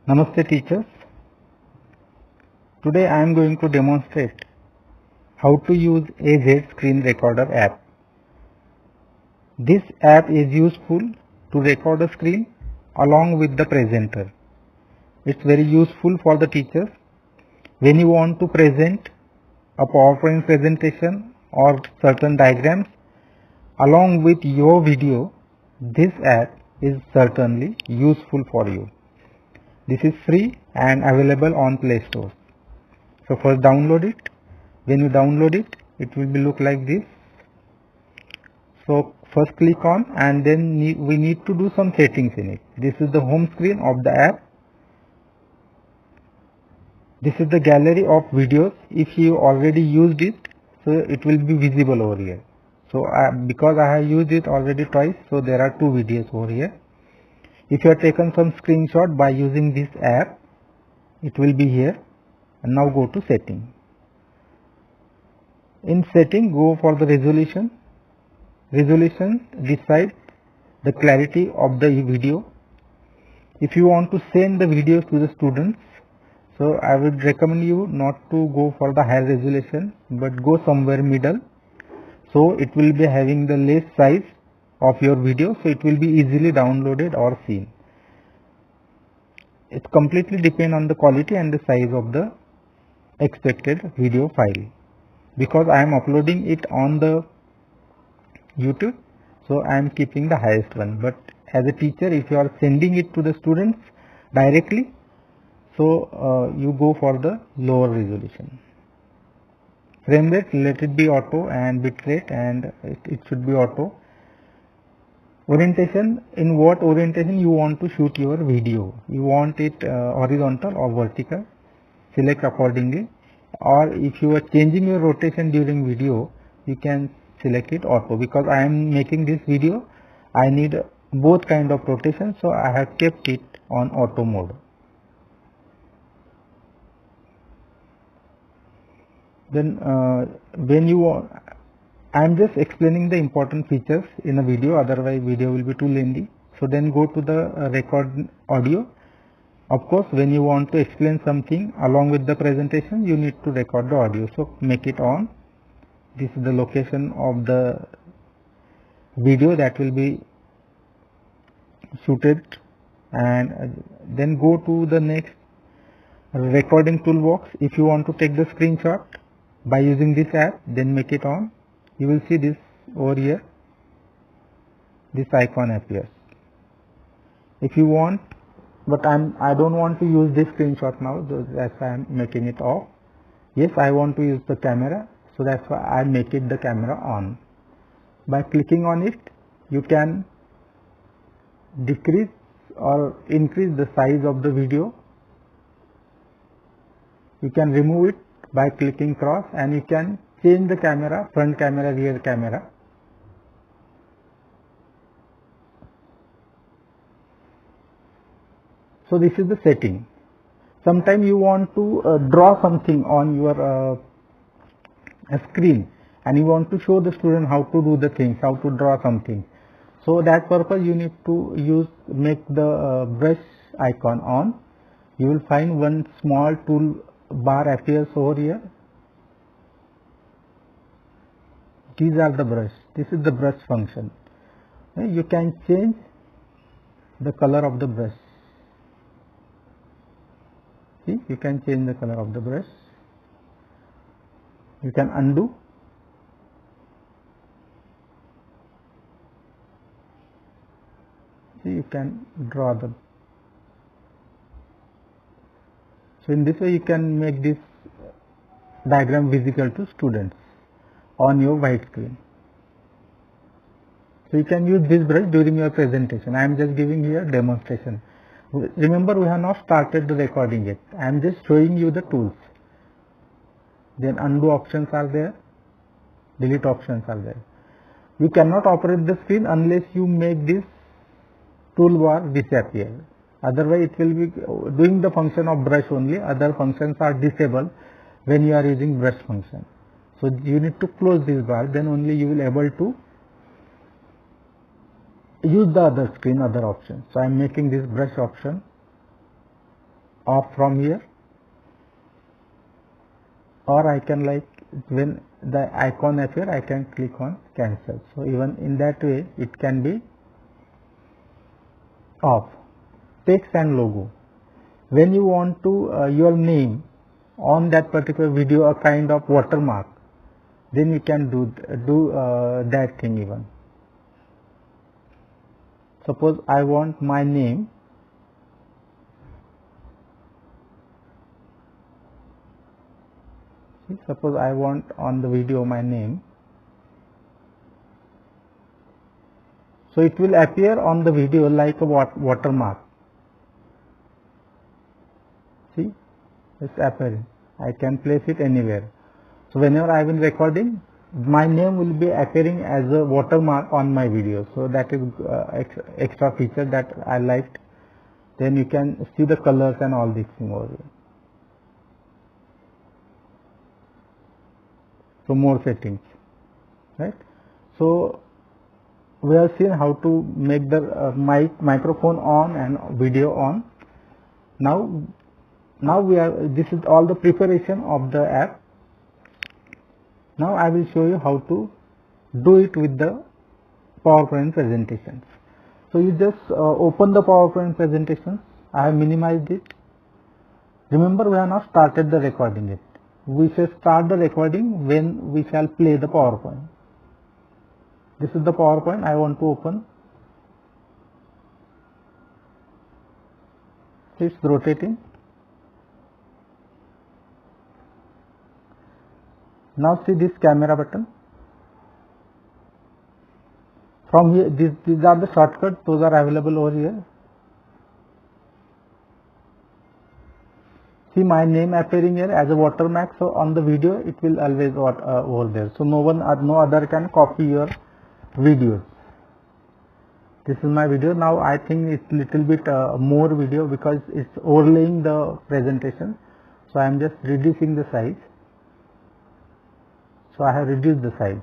Namaste teachers. Today I am going to demonstrate how to use AZ Screen Recorder app. This app is useful to record a screen along with the presenter. It's very useful for the teachers when you want to present a PowerPoint presentation or certain diagrams along with your video. This app is certainly useful for you. This is free and available on Play Store. So first download it. When you download it, it will be look like this. So first click on, and then we need to do some settings in it. This is the home screen of the app. This is the gallery of videos. If you already used it, so it will be visible over here. So because I have used it already twice, so there are two videos over here. If you have taken some screenshot by using this app, it will be here. And now go to setting. In setting, go for the resolution. Resolution, decide the clarity of the video. If you want to send the videos to the students, so I would recommend you not to go for the higher resolution, but go somewhere middle. So it will be having the less size of your video, so it will be easily downloaded or seen. It completely depends on the quality and the size of the expected video file. Because I am uploading it on the YouTube, so I am keeping the highest one. But as a teacher, if you are sending it to the students directly, so you go for the lower resolution. Frame rate, let it be auto, and bit rate, and it should be auto. Orientation, in what orientation you want to shoot your video. You want it horizontal or vertical, select accordingly. Or if you are changing your rotation during video, you can select it auto. Because I am making this video, I need both kind of rotation, so I have kept it on auto mode. Then when you want, I am just explaining the important features in a video, otherwise video will be too lengthy. So then go to the record audio. Of course, when you want to explain something along with the presentation, you need to record the audio. So make it on. This is the location of the video that will be shooted, and then go to the next recording toolbox. If you want to take the screenshot by using this app, then make it on. You will see this over here, this icon appears. If you want, but I don't want to use this screenshot now, so that's why I'm making it off. Yes, I want to use the camera, so that's why I make it the camera on. By clicking on it, you can decrease or increase the size of the video. You can remove it by clicking cross, and you can change the camera, front camera, rear camera. So this is the setting. Sometimes you want to draw something on your screen, and you want to show the student how to do the things, how to draw something. So that purpose you need to make the brush icon on. You will find one small tool bar appears over here. These are the brush. This is the brush function. You can change the color of the brush. See, you can change the color of the brush. You can undo. See, you can draw them. So in this way you can make this diagram visible to students on your white screen. So you can use this brush during your presentation. I am just giving you a demonstration. Remember, we have not started the recording yet. I am just showing you the tools. Then undo options are there, delete options are there. You cannot operate the screen unless you make this toolbar disappear. Otherwise it will be doing the function of brush only. Other functions are disabled when you are using brush function. So you need to close this bar, then only you will able to use the other screen, other options. So I am making this brush option. off from here, or I can, like, when the icon appear, I can click on cancel. So even in that way it can be off. Text and logo. When you want to your name on that particular video, a kind of watermark, then you can do that thing even. Suppose I want my name, suppose I want on the video my name, so it will appear on the video like a watermark. See, it's appearing. I can place it anywhere. So whenever I will recording, my name will be appearing as a watermark on my video. So that is extra feature that I liked. Then you can see the colors and all these things over here. So more settings, right? So we have seen how to make the microphone on and video on. Now we are, this is all the preparation of the app. Now I will show you how to do it with the PowerPoint presentations. So you just open the PowerPoint presentation. I have minimized it. Remember, we have not started the recording yet. We shall start the recording when we shall play the PowerPoint. This is the PowerPoint I want to open. It's rotating. Now see this camera button. From here, these are the shortcuts. Those are available over here. See my name appearing here as a watermark. So on the video, it will always over there. So no other can copy your videos. This is my video. Now I think it's little bit more video because it's overlaying the presentation. So I am just reducing the size. So I have reduced the size.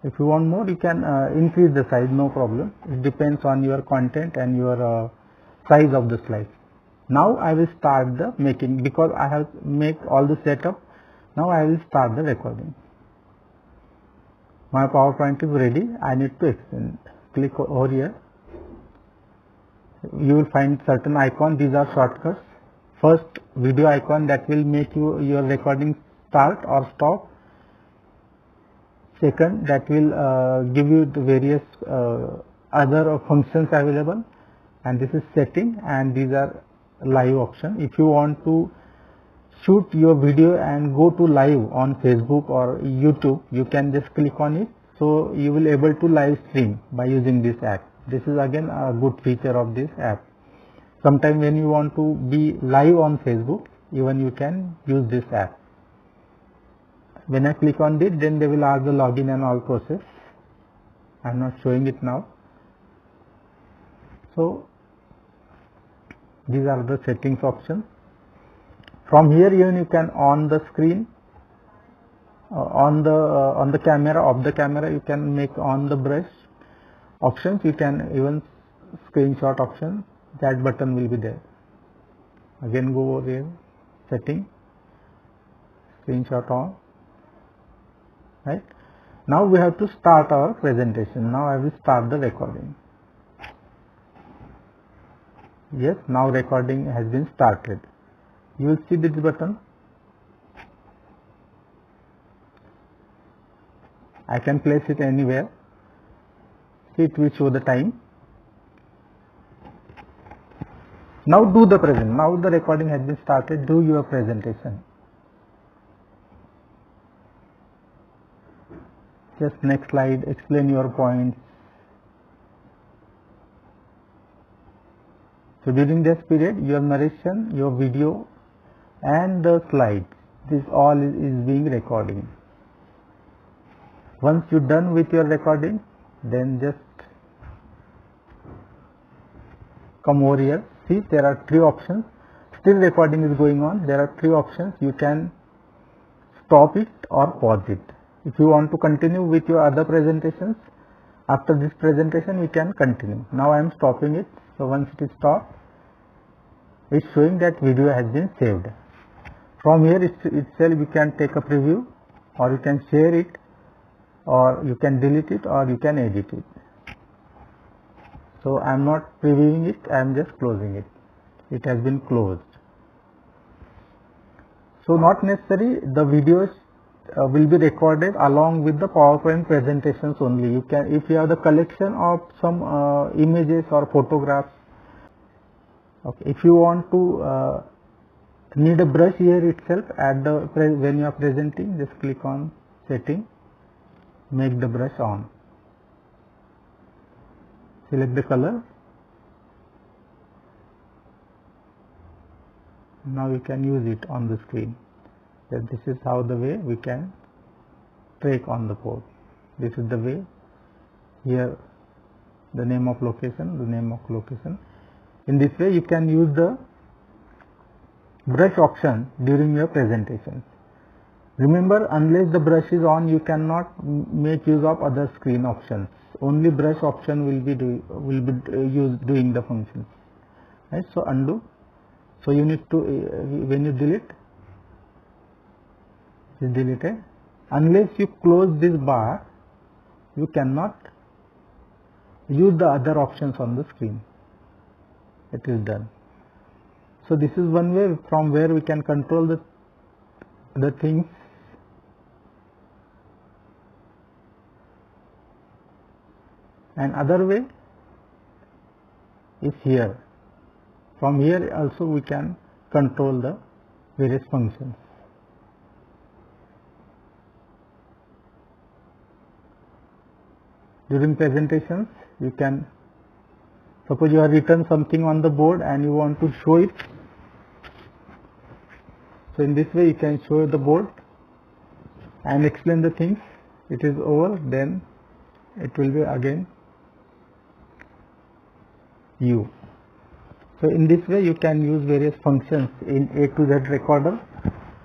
If you want more, you can increase the size, no problem. It depends on your content and your size of the slide. Now I will start the making, because I have make all the setup. Now I will start the recording. My PowerPoint is ready. I need to extend. Click over here. You will find certain icon. These are shortcuts. First, video icon, that will make your recording start or stop. Second, that will give you the various other functions available, and this is setting, and these are live option. If you want to shoot your video and go to live on Facebook or YouTube, you can just click on it. So you will able to live stream by using this app. This is again a good feature of this app. Sometime when you want to be live on Facebook, even you can use this app. When I click on this, then they will ask the login and all process. I am not showing it now. So these are the settings options. From here even you can on the screen, on the camera, of the camera you can make on the brush options. You can even screenshot option. That button will be there. Again go over here, setting, screenshot on. Right. Now we have to start our presentation. Now I will start the recording. Yes, now recording has been started. You will see this button. I can place it anywhere. See, it will show the time. Now do the present. Now the recording has been started. Do your presentation. Just next slide, explain your points. So during this period, your narration, your video and the slides, this all is being recorded. Once you're done with your recording, then just come over here. See, there are 3 options. Still recording is going on. There are 3 options. You can stop it or pause it. If you want to continue with your other presentations, after this presentation you can continue. Now I am stopping it. So once it is stopped, is showing that video has been saved. From here itself you can take a preview, or you can share it, or you can delete it, or you can edit it. So I am not previewing it, I am just closing it. It has been closed. So not necessary the videos will be recorded along with the PowerPoint presentations only. You can, if you have the collection of some images or photographs. Okay, if you want to need a brush here itself at the when you are presenting, just click on setting, make the brush on, select the color. Now you can use it on the screen. That this is how the way we can track on the board. This is the way. Here the name of location, the name of location. In this way you can use the brush option during your presentation. Remember, unless the brush is on, you cannot make use of other screen options. Only brush option will be used doing the function. Right? So undo. So you need to when you delete, is deleted. Unless you close this bar, you cannot use the other options on the screen. It is done. So this is one way from where we can control the things. And other way is here. From here also we can control the various functions. During presentations, you can, suppose you have written something on the board and you want to show it. So in this way you can show the board and explain the things. It is over, then it will be again you. So in this way you can use various functions in A to Z recorder